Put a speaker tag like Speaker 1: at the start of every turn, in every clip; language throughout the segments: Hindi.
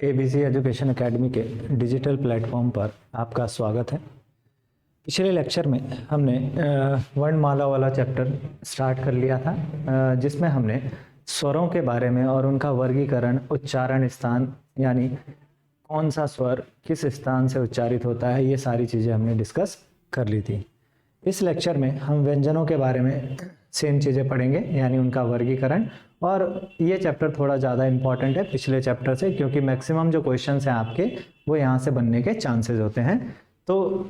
Speaker 1: एबीसी एजुकेशन एकेडमी के डिजिटल प्लेटफॉर्म पर आपका स्वागत है। पिछले लेक्चर में हमने वर्णमाला वाला चैप्टर स्टार्ट कर लिया था, जिसमें हमने स्वरों के बारे में और उनका वर्गीकरण, उच्चारण स्थान, यानी कौन सा स्वर किस स्थान से उच्चारित होता है, ये सारी चीज़ें हमने डिस्कस कर ली थी। इस लेक्चर में हम व्यंजनों के बारे में सेम चीज़ें पढ़ेंगे, यानी उनका वर्गीकरण। और ये चैप्टर थोड़ा ज़्यादा इम्पॉर्टेंट है पिछले चैप्टर से, क्योंकि मैक्सिमम जो क्वेश्चंस हैं आपके वो यहाँ से बनने के चांसेस होते हैं। तो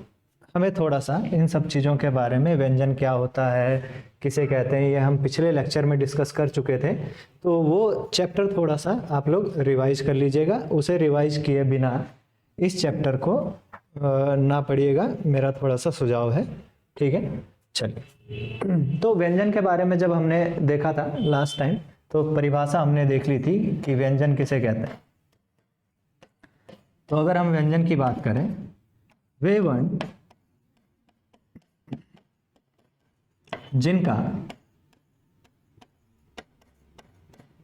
Speaker 1: हमें थोड़ा सा इन सब चीज़ों के बारे में, व्यंजन क्या होता है, किसे कहते हैं, ये हम पिछले लेक्चर में डिस्कस कर चुके थे। तो वो चैप्टर थोड़ा सा आप लोग रिवाइज कर लीजिएगा। उसे रिवाइज किए बिना इस चैप्टर को ना पढ़िएगा, मेरा थोड़ा सा सुझाव है। ठीक है, चलिए। तो व्यंजन के बारे में जब हमने देखा था लास्ट टाइम, तो परिभाषा हमने देख ली थी कि व्यंजन किसे कहते हैं। तो अगर हम व्यंजन की बात करें, वे वर्ण जिनका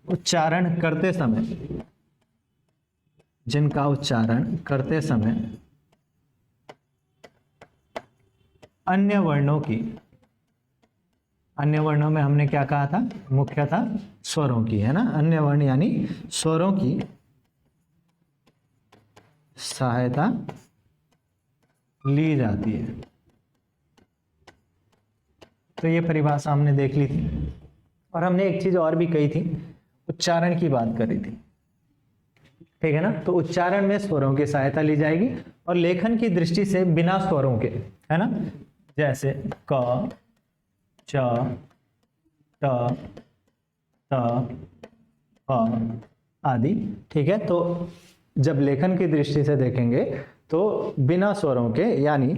Speaker 1: उच्चारण करते समय अन्य वर्णों में हमने क्या कहा था, मुख्यतः स्वरों की, है ना। अन्य वर्ण यानी स्वरों की सहायता ली जाती है। तो ये परिभाषा हमने देख ली थी। और हमने एक चीज और भी कही थी, उच्चारण की बात करी थी। ठीक है ना। तो उच्चारण में स्वरों की सहायता ली जाएगी, और लेखन की दृष्टि से बिना स्वरों के, है ना, जैसे क, च, ट, त, प आदि। ठीक है। तो जब लेखन की दृष्टि से देखेंगे तो बिना स्वरों के, यानी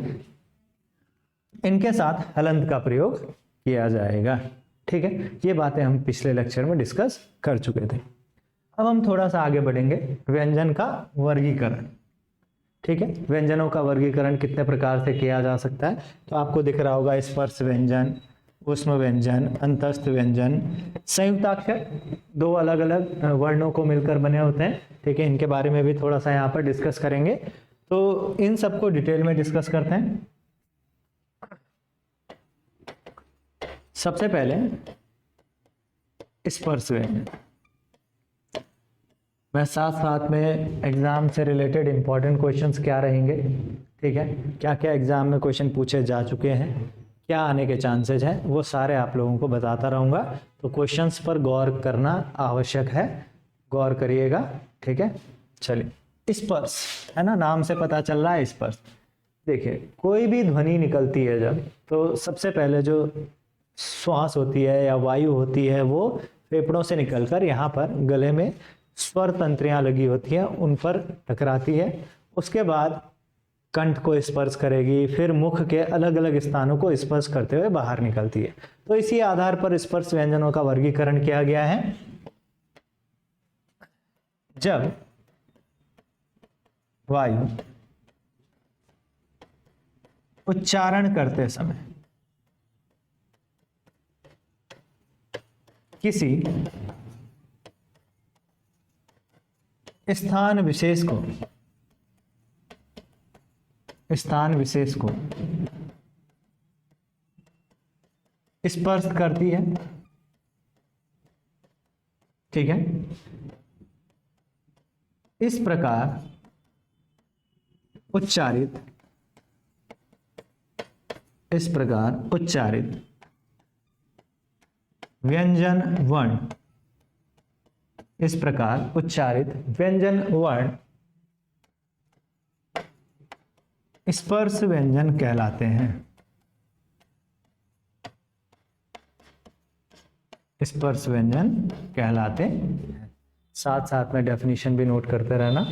Speaker 1: इनके साथ हलंत का प्रयोग किया जाएगा। ठीक है। ये बातें हम पिछले लेक्चर में डिस्कस कर चुके थे। अब हम थोड़ा सा आगे बढ़ेंगे, व्यंजन का वर्गीकरण। ठीक है। व्यंजनों का वर्गीकरण कितने प्रकार से किया जा सकता है, तो आपको दिख रहा होगा स्पर्श व्यंजन, ऊष्म व्यंजन, अंतस्थ व्यंजन, संयुक्ताक्षर, दो अलग अलग वर्णों को मिलकर बने होते हैं। ठीक है। इनके बारे में भी थोड़ा सा यहाँ पर डिस्कस करेंगे। तो इन सबको डिटेल में डिस्कस करते हैं। सबसे पहले स्पर्श व्यंजन। मैं साथ साथ में एग्जाम से रिलेटेड इंपॉर्टेंट क्वेश्चंस क्या रहेंगे, ठीक है, क्या क्या एग्जाम में क्वेश्चन पूछे जा चुके हैं, क्या आने के चांसेस हैं, वो सारे आप लोगों को बताता रहूँगा। तो क्वेश्चंस पर गौर करना आवश्यक है, गौर करिएगा। ठीक है। चलिए, स्पर्श, है ना, नाम से पता चल रहा है स्पर्श। देखिए, कोई भी ध्वनि निकलती है जब, तो सबसे पहले जो श्वास होती है या वायु होती है वो फेफड़ों से निकलकर यहाँ पर गले में स्वर तंत्रियाँ लगी होती हैं, उन पर टकराती है। उसके बाद कंठ को स्पर्श करेगी, फिर मुख के अलग अलग स्थानों को स्पर्श करते हुए बाहर निकलती है। तो इसी आधार पर स्पर्श व्यंजनों का वर्गीकरण किया गया है। जब वायु उच्चारण करते समय किसी स्थान विशेष को स्पर्श करती है, ठीक है, इस प्रकार उच्चारित व्यंजन वर्ण, इस प्रकार उच्चारित व्यंजन वर्ण स्पर्श व्यंजन कहलाते हैं। स्पर्श व्यंजन कहलाते हैं। साथ साथ में डेफिनेशन भी नोट करते रहना।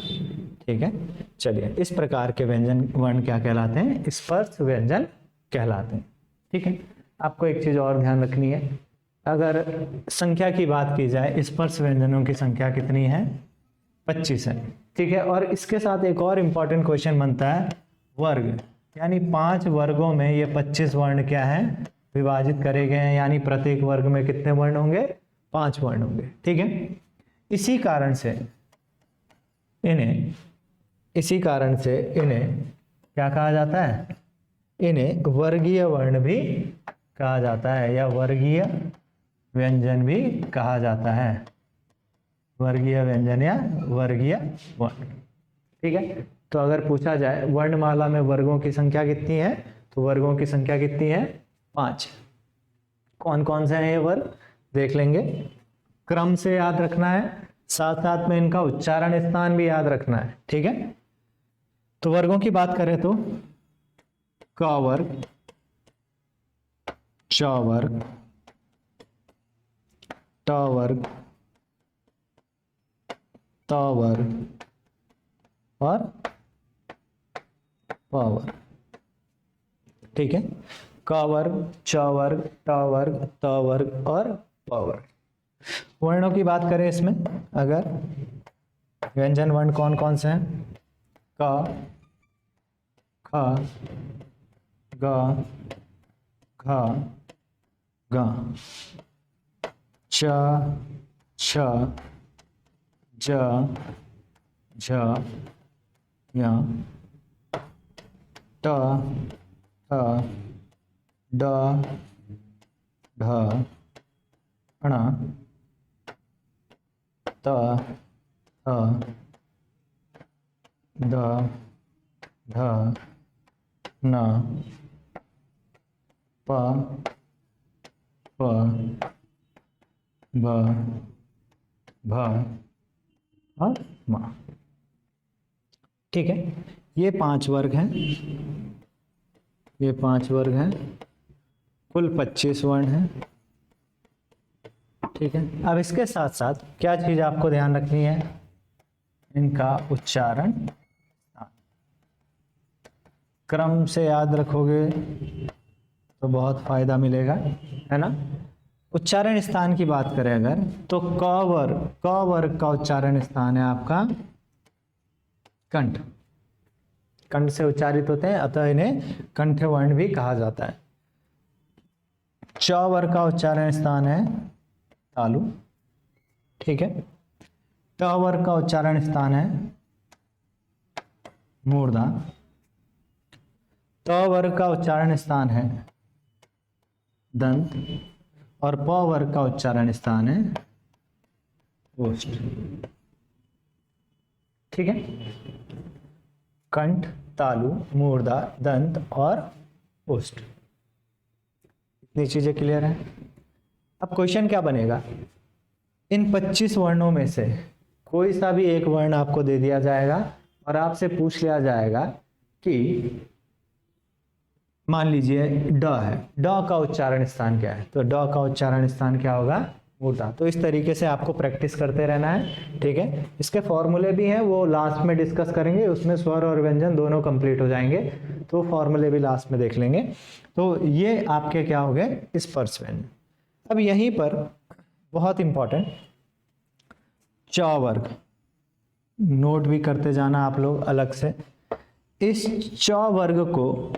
Speaker 1: ठीक है। चलिए, इस प्रकार के व्यंजन वर्ण क्या कहलाते हैं, स्पर्श व्यंजन कहलाते हैं। ठीक है। आपको एक चीज और ध्यान रखनी है, अगर संख्या की बात की जाए, स्पर्श व्यंजनों की संख्या कितनी है, 25 है। ठीक है। और इसके साथ एक और इम्पॉर्टेंट क्वेश्चन बनता है, वर्ग, यानी 5 वर्गों में ये 25 वर्ण क्या है, विभाजित करे गए हैं, यानी प्रत्येक वर्ग में कितने वर्ण होंगे, 5 वर्ण होंगे। ठीक है। इसी कारण से इन्हें इसी कारण से इन्हें क्या कहा जाता है, इन्हें वर्गीय वर्ण भी कहा जाता है या वर्गीय व्यंजन भी कहा जाता है, वर्गीय व्यंजन या वर्गीय वर्ण। ठीक है, तो अगर पूछा जाए वर्णमाला में वर्गों की संख्या कितनी है, तो वर्गों की संख्या कितनी है, 5। कौन कौन से हैं ये वर्ग देख लेंगे। क्रम से याद रखना है, साथ साथ में इनका उच्चारण स्थान भी याद रखना है। ठीक है, तो वर्गों की बात करें तो क वर्ग, च वर्ग, ट वर्ग, त वर्ग और प वर्ग। ठीक है, क वर्ग, च वर्ग, ट वर्ग, त वर्ग और प वर्ग। वर्णों की बात करें इसमें, अगर व्यंजन वर्ण कौन कौन से हैं, क, ख, ग, घ, ग, च, छ, ज, झ, य, ट, ठ, ड, ढ, ण, त, थ, द, ध, न, प, प, ब, भ और म। ठीक है, ये 5 वर्ग हैं, ये 5 वर्ग हैं, कुल 25 वर्ण हैं। ठीक है, अब इसके साथ साथ क्या चीज आपको ध्यान रखनी है, इनका उच्चारण। क्रम से याद रखोगे तो बहुत फायदा मिलेगा, है ना। उच्चारण स्थान की बात करें अगर, तो क वर्ग का उच्चारण स्थान है आपका कंठ। कंठ से उच्चारित होते हैं, अतः इन्हें कंठ वर्ण भी कहा जाता है। च वर्ग का उच्चारण स्थान है तालु। ठीक है, ट वर्ग का उच्चारण स्थान है मूर्धा। त वर्ग का उच्चारण स्थान है दंत और प वर्ग का उच्चारण स्थान है ओष्ठ। ठीक है, कंठ, तालु, मूर्धा, दंत और ओष्ठ, इतनी चीजें क्लियर हैं। अब क्वेश्चन क्या बनेगा, इन 25 वर्णों में से कोई सा भी एक वर्ण आपको दे दिया जाएगा और आपसे पूछ लिया जाएगा कि मान लीजिए ड है, ड का उच्चारण स्थान क्या है, तो ड का उच्चारण स्थान क्या होगा, मूर्धा। तो इस तरीके से आपको प्रैक्टिस करते रहना है। ठीक है, इसके फॉर्मूले भी हैं, वो लास्ट में डिस्कस करेंगे, उसमें स्वर और व्यंजन दोनों कंप्लीट हो जाएंगे, तो फॉर्मूले भी लास्ट में देख लेंगे। तो ये आपके क्या हो गए, स्पर्श व्यंजन। अब यहीं पर बहुत इंपॉर्टेंट च वर्ग नोट भी करते जाना आप लोग अलग से। इस च वर्ग को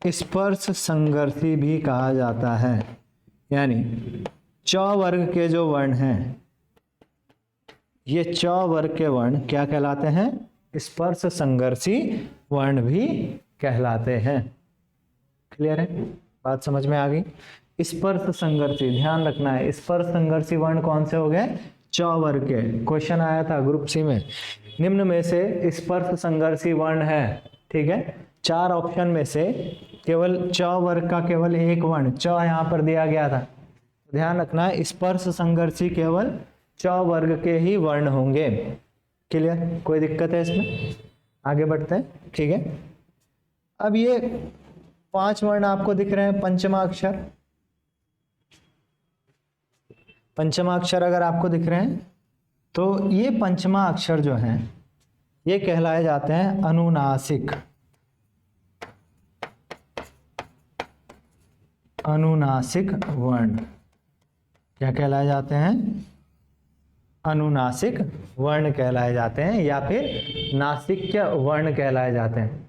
Speaker 1: स्पर्श संघर्षी भी कहा जाता है, यानी च वर्ग के जो वर्ण हैं, ये च वर्ग के वर्ण क्या कहलाते हैं, स्पर्श संघर्षी वर्ण भी कहलाते हैं। क्लियर है, बात समझ में आ गई। स्पर्श संघर्षी, ध्यान रखना है, स्पर्श संघर्षी वर्ण कौन से हो गए, च वर्ग के। क्वेश्चन आया था ग्रुप सी में, निम्न में से स्पर्श संघर्षी वर्ण है। ठीक है, 4 ऑप्शन में से केवल च वर्ग का केवल एक वर्ण च यहाँ पर दिया गया था। ध्यान रखना है, स्पर्श संघर्षी केवल च वर्ग के ही वर्ण होंगे। क्लियर, कोई दिक्कत है इसमें, आगे बढ़ते हैं। ठीक है, अब ये 5 वर्ण आपको दिख रहे हैं, पंचमा अक्षर, पंचमा अक्षर अगर आपको दिख रहे हैं तो ये पंचमा अक्षर जो हैं ये कहलाए जाते हैं अनुनासिक। अनुनासिक वर्ण क्या कहलाए जाते हैं, अनुनासिक वर्ण कहलाए जाते हैं, या फिर नासिक्य वर्ण कहलाए जाते हैं।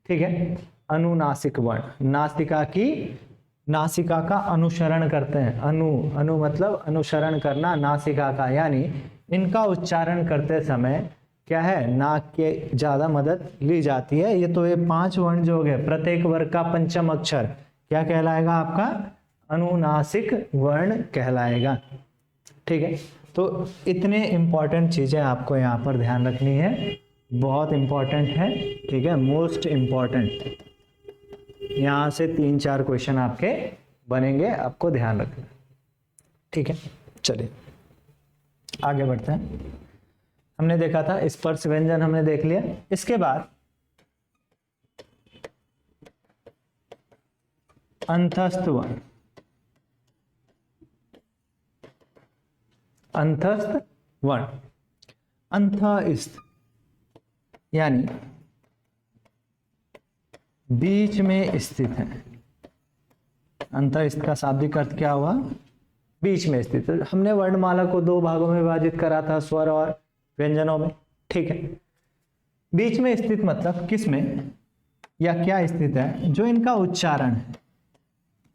Speaker 1: ठीक है, अनुनासिक वर्ण, नासिका की नासिका का अनुसरण करते हैं। अनु मतलब अनुसरण करना, नासिका का, यानी इनका उच्चारण करते समय क्या है, नाक के ज़्यादा मदद ली जाती है। ये तो ये 5 वर्ण जो हो गए, प्रत्येक वर्ग का पंचम अक्षर क्या कहलाएगा आपका, अनुनासिक वर्ण कहलाएगा। ठीक है, तो इतने इंपॉर्टेंट चीज़ें आपको यहाँ पर ध्यान रखनी है, बहुत इंपॉर्टेंट है। ठीक है, मोस्ट इंपॉर्टेंट। यहाँ से 3-4 क्वेश्चन आपके बनेंगे, आपको ध्यान रखना। ठीक है, चलिए आगे बढ़ते हैं। हमने देखा था स्पर्श व्यंजन, हमने देख लिया। इसके बाद अंतस्थ वर्ण। अंतस्थ वर्ण, अंतस्थ यानी बीच में स्थित है। अंतस्थ का शाब्दिक अर्थ क्या हुआ, बीच में स्थित। हमने वर्णमाला को 2 भागों में विभाजित करा था, स्वर और व्यंजनों में। ठीक है, बीच में स्थित मतलब किस में या क्या स्थित है, जो इनका उच्चारण है,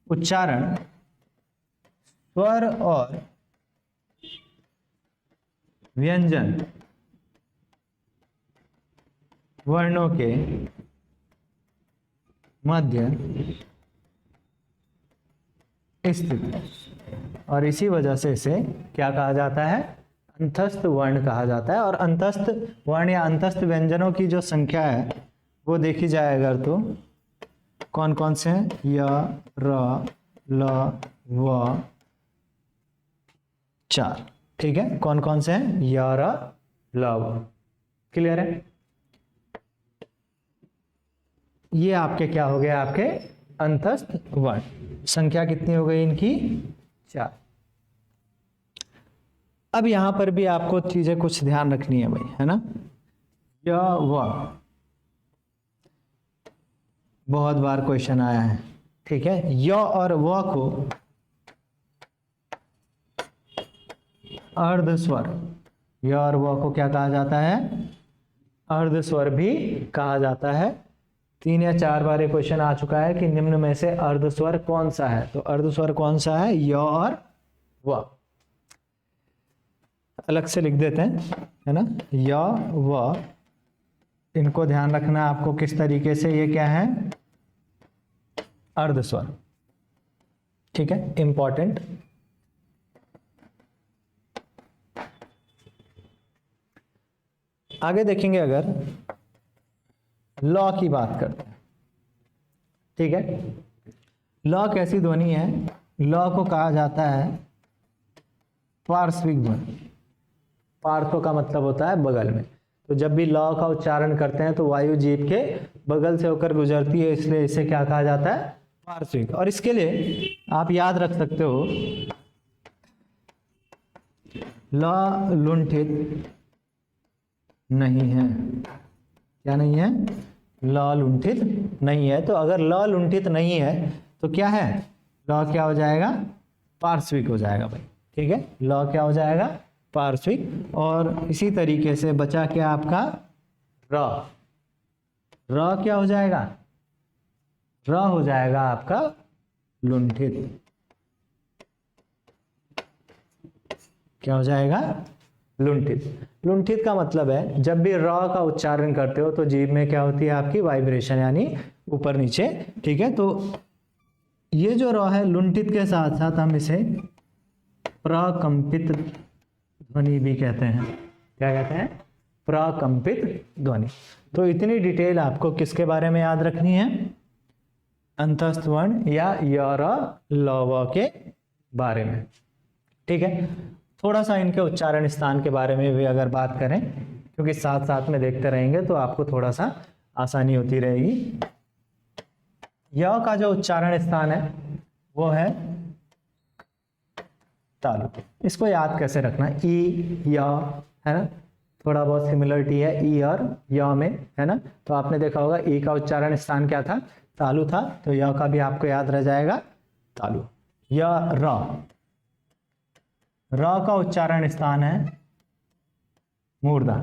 Speaker 1: उच्चारण स्वर और व्यंजन वर्णों के मध्य स्थित है, और इसी वजह से इसे क्या कहा जाता है, अंतस्थ वर्ण कहा जाता है। और अंतस्थ वर्ण या अंतस्थ व्यंजनों की जो संख्या है वो देखी जाए अगर, तो कौन कौन से हैं, य, र, ल, व, 4। ठीक है, कौन कौन से हैं, य, र, ल, व। क्लियर है, ये आपके क्या हो गए, आपके अंतस्थ वर्ण। संख्या कितनी हो गई इनकी, 4। अब यहां पर भी आपको चीजें कुछ ध्यान रखनी है भाई, है ना। य, व बहुत बार क्वेश्चन आया है। ठीक है, य और व को अर्ध स्वर, य और व को क्या कहा जाता है, अर्ध स्वर भी कहा जाता है। 3 या 4 बार ये क्वेश्चन आ चुका है कि निम्न में से अर्ध स्वर कौन सा है, तो अर्ध स्वर कौन सा है, य और व। अलग से लिख देते हैं, है ना, य, व। इनको ध्यान रखना आपको किस तरीके से, ये क्या है, अर्ध स्वर। ठीक है, इंपॉर्टेंट। आगे देखेंगे अगर लॉ की बात करते हैं। ठीक है, लॉ कैसी ध्वनि है, लॉ को कहा जाता है पार्श्विक ध्वनि। पार्श्व का मतलब होता है बगल में, तो जब भी लॉ का उच्चारण करते हैं तो वायु जीभ के बगल से होकर गुजरती है, इसलिए इसे क्या कहा जाता है, पार्श्विक। और इसके लिए आप याद रख सकते हो, ल लुंठित नहीं है। क्या नहीं है, ल लुंठित नहीं है। तो अगर ल लुंठित नहीं है तो क्या है, ल क्या हो जाएगा, पार्श्विक हो जाएगा भाई। ठीक है, ल क्या हो जाएगा, पार्श्विक। और इसी तरीके से बचा क्या आपका र, र क्या हो जाएगा, र हो जाएगा आपका लुंठित। क्या हो जाएगा, लुंठित। लुंठित का मतलब है जब भी र का उच्चारण करते हो तो जीभ में क्या होती है आपकी, वाइब्रेशन, यानी ऊपर नीचे। ठीक है, तो ये जो र है लुंठित के साथ साथ हम इसे प्रकंपित ध्वनि भी कहते हैं। क्या कहते हैं, प्रकंपित ध्वनि। तो इतनी डिटेल आपको किसके बारे में याद रखनी है, अंतस्थ वर्ण या य, र, ल, व के बारे में। ठीक है, थोड़ा सा इनके उच्चारण स्थान के बारे में भी अगर बात करें, क्योंकि साथ साथ में देखते रहेंगे तो आपको थोड़ा सा आसानी होती रहेगी। य का जो उच्चारण स्थान है वो है तालु। इसको याद कैसे रखना, ई, य, है ना, थोड़ा बहुत सिमिलरिटी है ई और य में, है ना। तो आपने देखा होगा ई का उच्चारण स्थान क्या था, तालु था, तो य का भी आपको याद रह जाएगा तालु। य, र, र का उच्चारण स्थान है मूर्धा।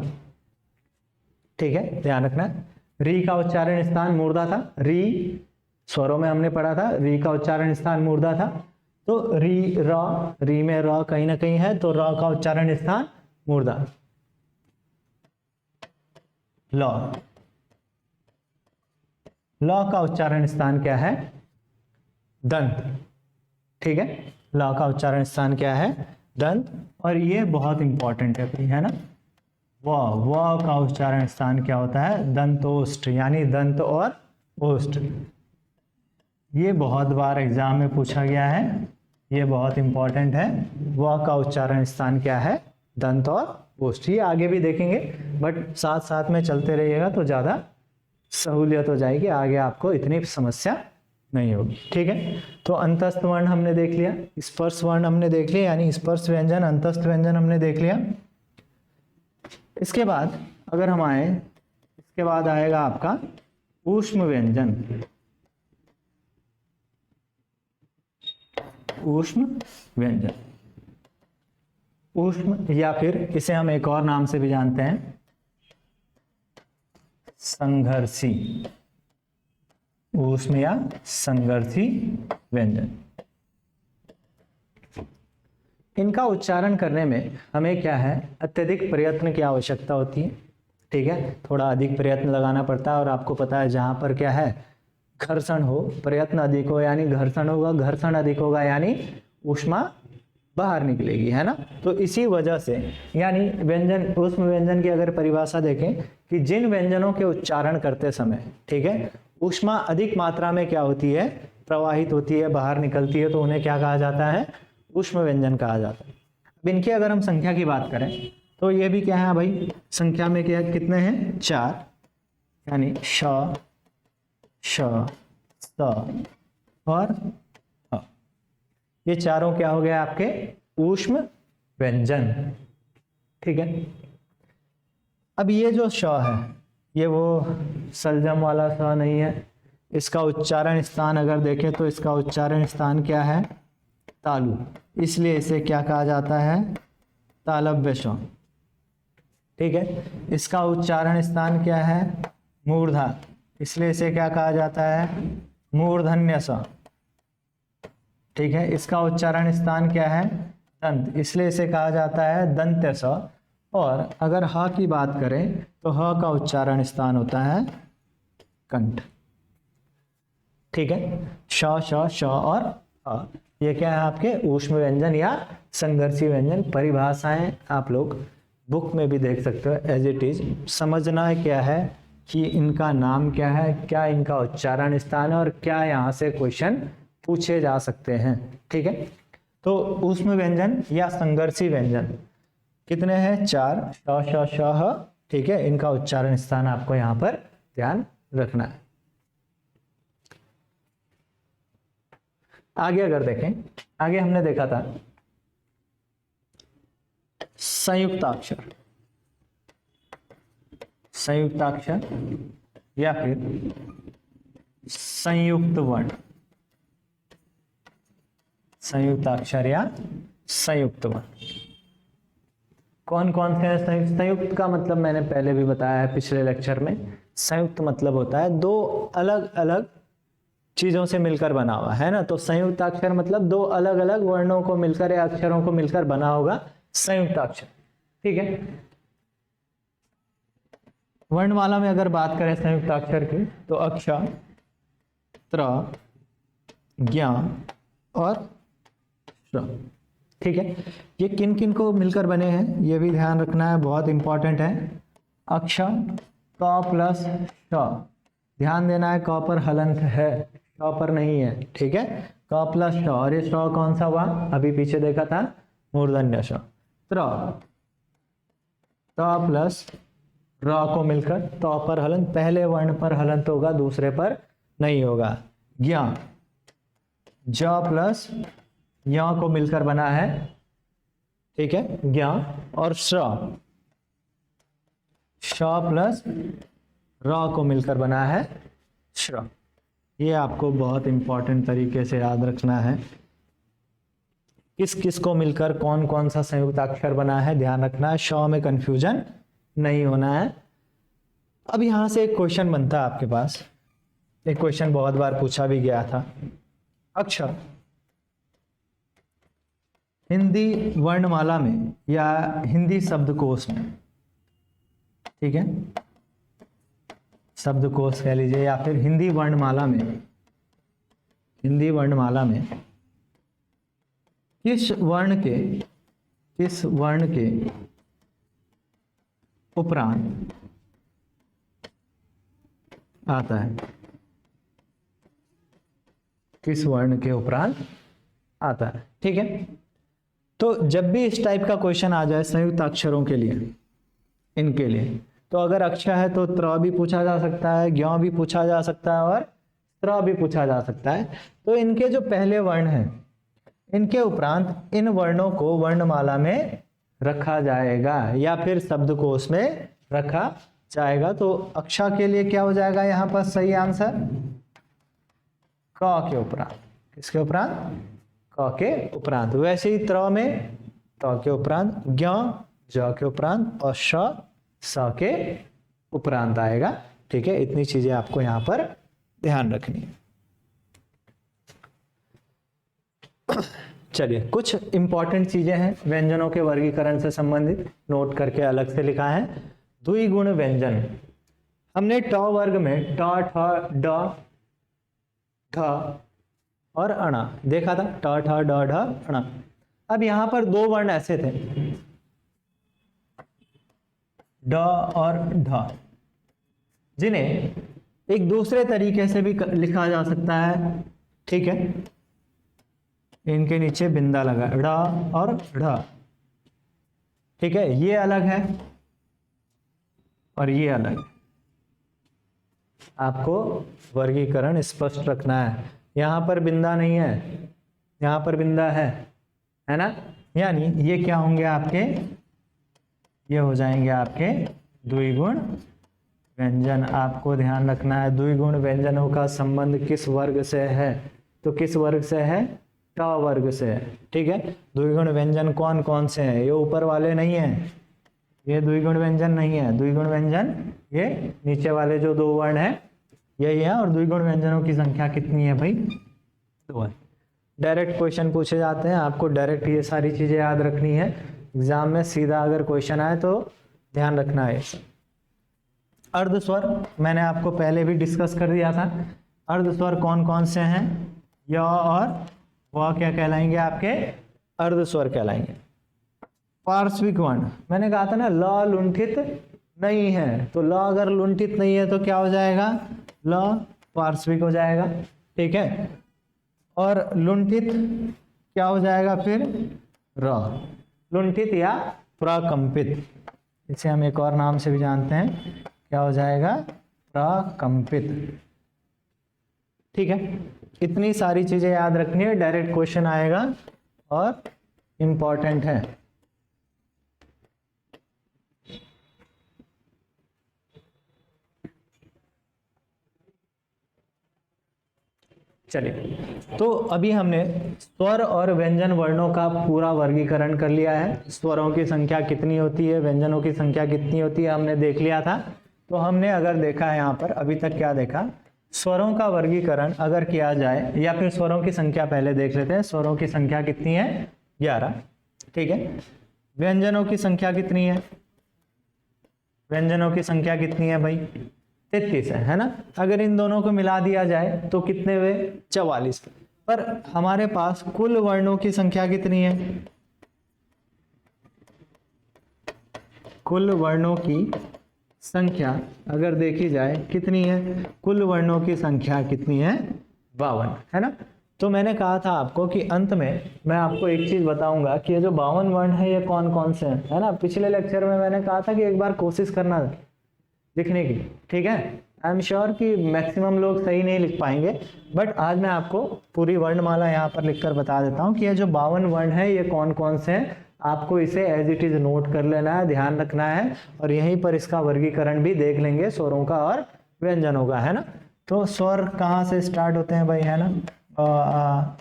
Speaker 1: ठीक है, ध्यान रखना, री का उच्चारण स्थान मूर्धा था, री स्वरों में हमने पढ़ा था री का उच्चारण स्थान मूर्धा था, तो री र, री में र कहीं ना कहीं है, तो र का उच्चारण स्थान मूर्धा। ल, ल का उच्चारण स्थान क्या है? दंत। ठीक है, ल का उच्चारण स्थान क्या है? दंत। और ये बहुत इंपॉर्टेंट है ना, व का उच्चारण स्थान क्या होता है? दंतोष्ठ, यानी दंत और ओष्ठ। ये बहुत बार एग्जाम में पूछा गया है, ये बहुत इंपॉर्टेंट है। व का उच्चारण स्थान क्या है? दंत और ओष्ठ। ये आगे भी देखेंगे, बट साथ साथ में चलते रहिएगा तो ज़्यादा सहूलियत हो जाएगी, आगे आपको इतनी समस्या नहीं होगी। ठीक है, तो अंतस्थ वर्ण हमने देख लिया, स्पर्श वर्ण हमने देख लिया, यानी स्पर्श व्यंजन, अंतस्थ व्यंजन हमने देख लिया। इसके बाद अगर हम आए, इसके बाद आएगा आपका ऊष्म व्यंजन। ऊष्म व्यंजन, ऊष्म या फिर इसे हम एक और नाम से भी जानते हैं, संघर्षी। ऊष्म या संघर्षी व्यंजन। इनका उच्चारण करने में हमें क्या है? अत्यधिक प्रयत्न की आवश्यकता होती है। ठीक है, थोड़ा अधिक प्रयत्न लगाना पड़ता है, और आपको पता है जहां पर क्या है? घर्षण हो, प्रयत्न अधिक हो यानी घर्षण होगा, घर्षण अधिक होगा यानी ऊष्मा बाहर निकलेगी, है ना। तो इसी वजह से, यानी व्यंजन, ऊष्म व्यंजन की अगर परिभाषा देखें कि जिन व्यंजनों के उच्चारण करते समय, ठीक है, ऊष्मा अधिक मात्रा में क्या होती है? प्रवाहित होती है, बाहर निकलती है, तो उन्हें क्या कहा जाता है? ऊष्म व्यंजन कहा जाता है। अब इनकी अगर हम संख्या की बात करें तो ये भी क्या है भाई? संख्या में क्या, कितने हैं? 4, यानी श, श, स और अ। ये चारों क्या हो गए आपके? ऊष्म व्यंजन। ठीक है, अब ये जो श है, ये वो सलजम वाला स नहीं है। इसका उच्चारण स्थान अगर देखें तो इसका उच्चारण स्थान क्या है? तालु, इसलिए इसे क्या कहा जाता है? तालव्य श। ठीक है, इसका उच्चारण स्थान क्या है? मूर्धा, इसलिए इसे क्या कहा जाता है? मूर्धन्य स। ठीक है, इसका उच्चारण स्थान क्या है? दंत, इसलिए इसे कहा जाता है दंत्य स। और अगर ह की बात करें तो ह का उच्चारण स्थान होता है कंठ। ठीक है, श, श, श और अ, ये क्या है आपके? ऊष्म व्यंजन या संघर्षी व्यंजन। परिभाषाएं आप लोग बुक में भी देख सकते हो, एज इट इज। समझना क्या है कि इनका नाम क्या है, क्या इनका उच्चारण स्थान है, और क्या यहाँ से क्वेश्चन पूछे जा सकते हैं। ठीक है, तो ऊष्म व्यंजन या संघर्षी व्यंजन कितने हैं? 4, श, श, श, ह। ठीक है, इनका उच्चारण स्थान आपको यहाँ पर ध्यान रखना है। आगे अगर देखें, आगे हमने देखा था संयुक्ताक्षर, संयुक्ताक्षर या फिर संयुक्त वर्ण, संयुक्ताक्षर या संयुक्त वर्ण। कौन कौन से हैं संयुक्त? संयुक्त का मतलब मैंने पहले भी बताया है पिछले लेक्चर में। संयुक्त मतलब होता है दो अलग अलग चीजों से मिलकर बना हुआ, है ना। तो संयुक्ताक्षर मतलब दो अलग अलग वर्णों को मिलकर या अक्षरों को मिलकर बना होगा संयुक्ताक्षर। ठीक है, वर्णमाला में अगर बात करें संयुक्ताक्षर की तो अक्ष, त्र, ज्ञ और श्र। ठीक है, ये किन किन को मिलकर बने हैं ये भी ध्यान रखना है, बहुत इंपॉर्टेंट है। अक्ष क प्लस श, ध्यान देना है क पर हलंत है, श पर नहीं है। ठीक है, क प्लस श, और ये श कौन सा हुआ? अभी पीछे देखा था, मूर्धन्य श। त्र, त प्लस र को मिलकर, त पर हलंत, पहले वर्ण पर हलंत होगा, दूसरे पर नहीं होगा। ज्ञ, ज प्लस य को मिलकर बना है। ठीक है, ज्ञ और श्र, श प्लस र को मिलकर बना है श्र। ये आपको बहुत इंपॉर्टेंट तरीके से याद रखना है, किस किस को मिलकर कौन कौन सा संयुक्ताक्षर बना है, ध्यान रखना है, श में कंफ्यूजन नहीं होना है। अब यहां से एक क्वेश्चन बनता है आपके पास एक क्वेश्चन बहुत बार पूछा भी गया था। अक्षर हिंदी वर्णमाला में या हिंदी शब्दकोश में, ठीक है, शब्दकोश कह लीजिए या फिर हिंदी वर्णमाला में, हिंदी वर्णमाला में किस वर्ण के उपरांत आता है, किस वर्ण के उपरांत आता है, ठीक है। तो जब भी इस टाइप का क्वेश्चन आ जाए संयुक्त अक्षरों के लिए, इनके लिए, तो अगर अक्षर है तो त्र भी पूछा जा सकता है, ज्ञ भी पूछा जा सकता है और त्र भी पूछा जा सकता है। तो इनके जो पहले वर्ण हैं, इनके उपरांत इन वर्णों को वर्णमाला में रखा जाएगा या फिर शब्दकोश में रखा जाएगा। तो अक्षर के लिए क्या हो जाएगा यहाँ पर सही आंसर, क के उपरांत, किसके उपरांत, क के उपरांत। वैसे ही त्र में त के उपरांत, ज्ञ ज के उपरांत और स के उपरांत आएगा, ठीक है। इतनी चीजें आपको यहाँ पर ध्यान रखनी है। चलिए, कुछ इंपॉर्टेंट चीजें हैं व्यंजनों के वर्गीकरण से संबंधित, नोट करके अलग से लिखा है। द्विगुण व्यंजन, हमने ट वर्ग में ट, ठ, ड, ढ और अणा देखा था, ट, ठ, ड, ढ, अणा। अब यहां पर दो वर्ण ऐसे थे, ड और ढ, जिन्हें एक दूसरे तरीके से भी लिखा जा सकता है, ठीक है। इनके नीचे बिंदा लगा, ड़ और ढ, ठीक है। ये अलग है और ये अलग है। आपको वर्गीकरण स्पष्ट रखना है। यहां पर बिंदा नहीं है, यहां पर बिंदा है ना। यानी ये क्या होंगे आपके, ये हो जाएंगे आपके द्विगुण व्यंजन। आपको ध्यान रखना है द्विगुण व्यंजनों का संबंध किस वर्ग से है, तो किस वर्ग से है, ट वर्ग से है, ठीक है। द्विगुण व्यंजन कौन कौन से हैं, ये ऊपर वाले नहीं है, ये द्विगुण व्यंजन नहीं है। द्विगुण व्यंजन ये नीचे वाले जो दो वर्ण हैं यही है। और द्विगुण व्यंजनों की संख्या कितनी है भाई, 2 है। डायरेक्ट क्वेश्चन पूछे जाते हैं, आपको डायरेक्ट ये सारी चीजें याद रखनी है। एग्जाम में सीधा अगर क्वेश्चन आए तो ध्यान रखना है। अर्धस्वर मैंने आपको पहले भी डिस्कस कर दिया था। अर्धस्वर कौन कौन से हैं, य और वह क्या कहलाएंगे, आपके अर्धस्वर कहलाएंगे। पार्श्विक वर्ण मैंने कहा था ना, ल लुंठित नहीं है, तो ल अगर लुंठित नहीं है तो क्या हो जाएगा, ल पार्श्विक हो जाएगा, ठीक है। और लुंठित क्या हो जाएगा फिर, र, लुंठित या प्रकंपित, इसे हम एक और नाम से भी जानते हैं, क्या हो जाएगा, प्रकंपित, ठीक है। इतनी सारी चीजें याद रखनी है, डायरेक्ट क्वेश्चन आएगा और इंपॉर्टेंट है। चलिए, तो अभी हमने स्वर और व्यंजन वर्णों का पूरा वर्गीकरण कर लिया है। स्वरों की संख्या कितनी होती है, व्यंजनों की संख्या कितनी होती है, हमने देख लिया था। तो हमने अगर देखा है यहाँ पर अभी तक क्या देखा, स्वरों का वर्गीकरण अगर किया जाए, या फिर स्वरों की संख्या पहले देख लेते हैं। स्वरों की संख्या कितनी है, 11, ठीक है। व्यंजनों की संख्या कितनी है, व्यंजनों की संख्या कितनी है भाई, 33 है ना। अगर इन दोनों को मिला दिया जाए तो कितने हुए, 44। पर हमारे पास कुल वर्णों की संख्या कितनी है, कुल वर्णों की संख्या अगर देखी जाए कितनी है, कुल वर्णों की संख्या कितनी है, 52, है ना। तो मैंने कहा था आपको कि अंत में मैं आपको एक चीज बताऊंगा कि ये जो 52 वर्ण है ये कौन कौन से हैं, है ना। पिछले लेक्चर में मैंने कहा था कि एक बार कोशिश करना लिखने की, ठीक है। आई एम श्योर कि मैक्सिमम लोग सही नहीं लिख पाएंगे, बट आज मैं आपको पूरी वर्णमाला यहाँ पर लिखकर बता देता हूँ कि ये जो 52 वर्ण है ये कौन कौन से हैं। आपको इसे एज इट इज नोट कर लेना है, ध्यान रखना है, और यहीं पर इसका वर्गीकरण भी देख लेंगे स्वरों का और व्यंजनों का, है ना। तो स्वर कहाँ से स्टार्ट होते हैं भाई, है ना, अ, आ,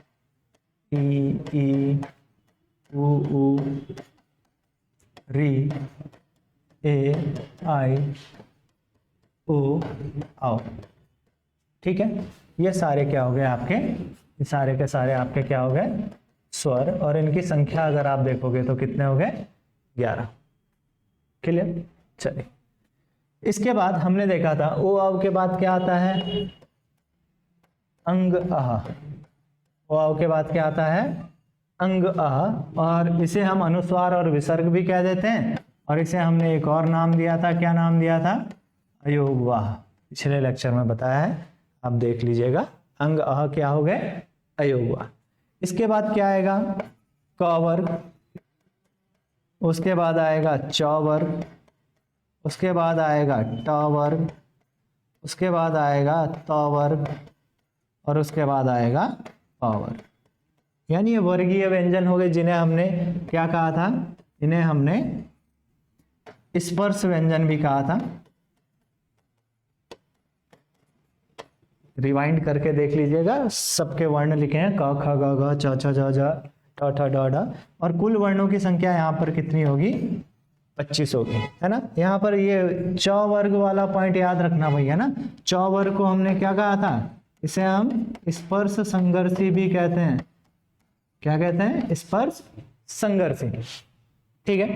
Speaker 1: ई, उ, री, ए, आई, ओ, आओ, ठीक है, ये सारे क्या हो गए आपके, ये सारे के सारे आपके क्या हो गए, स्वर, और इनकी संख्या अगर आप देखोगे तो कितने हो गए, 11। क्लियर। चलिए, इसके बाद हमने देखा था ओ अव के बाद क्या आता है, अंग अह। ओ अव के बाद क्या आता है, अंग अह, और इसे हम अनुस्वार और विसर्ग भी कह देते हैं, और इसे हमने एक और नाम दिया था, क्या नाम दिया था, अयोगवाह। पिछले लेक्चर में बताया है, आप देख लीजिएगा। अंग अह क्या हो गए, अयोगवाह। इसके बाद क्या आएगा, क वर्ग, उसके बाद आएगा च वर्ग, उसके बाद आएगा ट वर्ग, उसके बाद आएगा त वर्ग, और उसके बाद आएगा प वर्ग। यानी ये वर्गीय व्यंजन हो गए, जिन्हें हमने क्या कहा था, इन्हें हमने स्पर्श व्यंजन भी कहा था। रिवाइंड करके देख लीजिएगा, सबके वर्ण लिखे हैं, क ख ग घ च छ ज झ ट ठ ड ढ, और कुल वर्णों की संख्या यहाँ पर कितनी होगी, 25 होगी, है ना। यहाँ पर ये च वर्ग वाला पॉइंट याद रखना भैया ना। च वर्ग को हमने क्या कहा था, इसे हम स्पर्श संघर्षी भी कहते हैं। क्या कहते हैं, स्पर्श संघर्षी। ठीक है,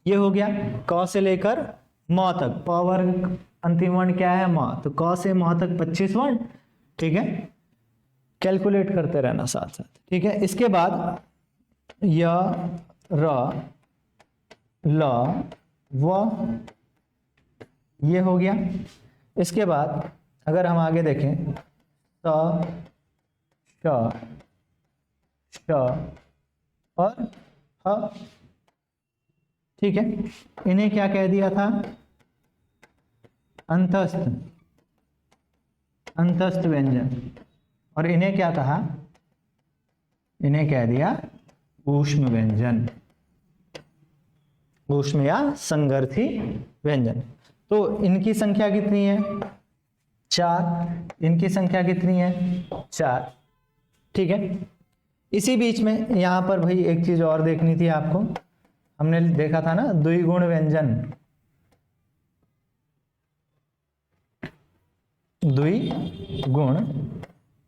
Speaker 1: ये हो गया क से लेकर म तक। प वर्ग अंतिम वर्ण क्या है, म, तो क से म तक 25 वर्ण। ठीक है, कैलकुलेट करते रहना साथ साथ। ठीक है, इसके बाद य र ल व, ये हो गया। इसके बाद अगर हम आगे देखें, स श श और ह। ठीक है, इन्हें क्या कह दिया था, अंतस्थ, अंतस्थ व्यंजन। और इन्हें क्या कहा, इन्हें कह दिया ऊष्म व्यंजन, ऊष्म या संघर्थी व्यंजन। तो इनकी संख्या कितनी है, 4। इनकी संख्या कितनी है, 4। ठीक है, इसी बीच में यहाँ पर भाई एक चीज और देखनी थी आपको। हमने देखा था ना द्विगुण व्यंजन, द्विगुण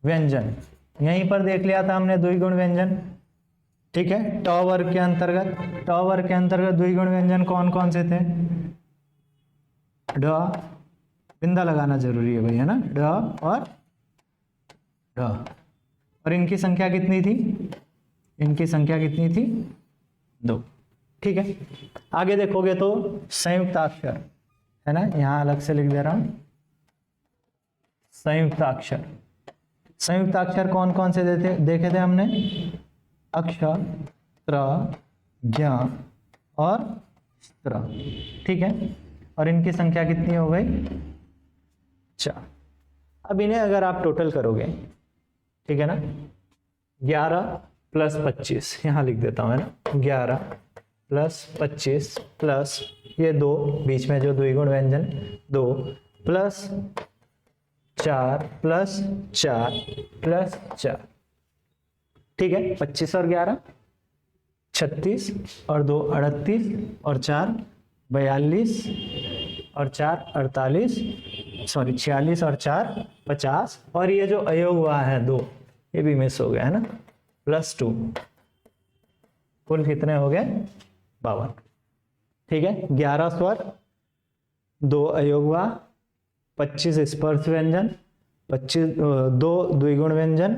Speaker 1: व्यंजन, यहीं पर देख लिया था हमने द्विगुण व्यंजन। ठीक है, ट वर्ग के अंतर्गत, ट वर्ग के अंतर्गत द्विगुण व्यंजन कौन कौन से थे, ड, बिंदा लगाना जरूरी है भाई, है ना, ड और ड। और इनकी संख्या कितनी थी, इनकी संख्या कितनी थी, 2। ठीक है, आगे देखोगे तो संयुक्ताक्षर, है ना, यहां अलग से लिख दे रहा हूं, संयुक्ताक्षर। संयुक्ताक्षर कौन कौन से देखे थे हमने, अक्ष, त्र, ज्ञ और स्त्र। ठीक है, और इनकी संख्या कितनी हो गई, 4। अब इन्हें अगर आप टोटल करोगे, ठीक है ना, 11 प्लस 25, यहां लिख देता हूं, है ना, 11 प्लस 25 प्लस ये 2 बीच में जो द्विगुण व्यंजन 2 प्लस 4 प्लस 4 प्लस 4। ठीक है, 25 और 11 36 और 2 38 और 4 42 और 4 48, सॉरी 46 और 4 50, और ये जो अयोग हुआ है 2, ये भी मिस हो गया, है ना, प्लस 2, कुल कितने हो गए, 52। ठीक है, 11 स्वर, 2 अयोग हुआ, 25 स्पर्श व्यंजन, 2 द्विगुण व्यंजन,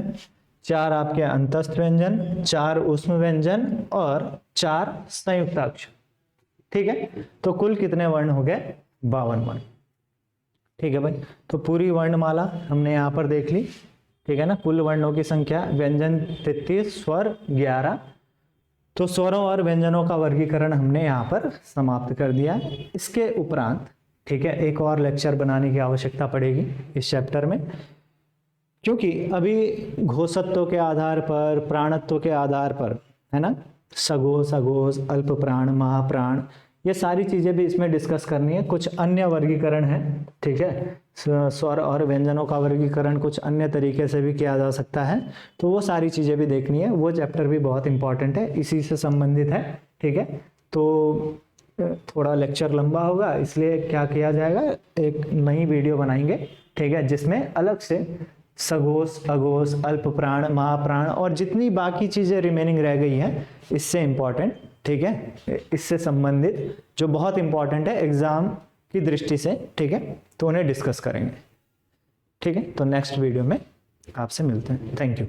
Speaker 1: 4 आपके अंतस्थ व्यंजन, 4 ऊष्म व्यंजन और 4 संयुक्ताक्षर। ठीक है, तो कुल कितने वर्ण हो गए, 52 वर्ण। ठीक है भाई, तो पूरी वर्णमाला हमने यहाँ पर देख ली। ठीक है ना, कुल वर्णों की संख्या, व्यंजन 33, स्वर 11। तो स्वरों और व्यंजनों का वर्गीकरण हमने यहाँ पर समाप्त कर दिया। इसके उपरांत ठीक है, एक और लेक्चर बनाने की आवश्यकता पड़ेगी इस चैप्टर में, क्योंकि अभी घोषत्व के आधार पर, प्राणत्व के आधार पर, है ना, सघोष, अघोष, अल्प प्राण, महाप्राण, ये सारी चीजें भी इसमें डिस्कस करनी है। कुछ अन्य वर्गीकरण है, ठीक है, स्वर और व्यंजनों का वर्गीकरण कुछ अन्य तरीके से भी किया जा सकता है, तो वो सारी चीजें भी देखनी है। वो चैप्टर भी बहुत इंपॉर्टेंट है, इसी से संबंधित है। ठीक है, तो थोड़ा लेक्चर लंबा होगा, इसलिए क्या किया जाएगा, एक नई वीडियो बनाएंगे ठीक है, जिसमें अलग से सघोष, अघोष, अल्प प्राण, महाप्राण और जितनी बाकी चीजें रिमेनिंग रह गई हैं इससे इंपॉर्टेंट, ठीक है, इससे संबंधित जो बहुत इंपॉर्टेंट है एग्जाम की दृष्टि से, ठीक है, तो उन्हें डिस्कस करेंगे। ठीक है, तो नेक्स्ट वीडियो में आपसे मिलते हैं। Thank you.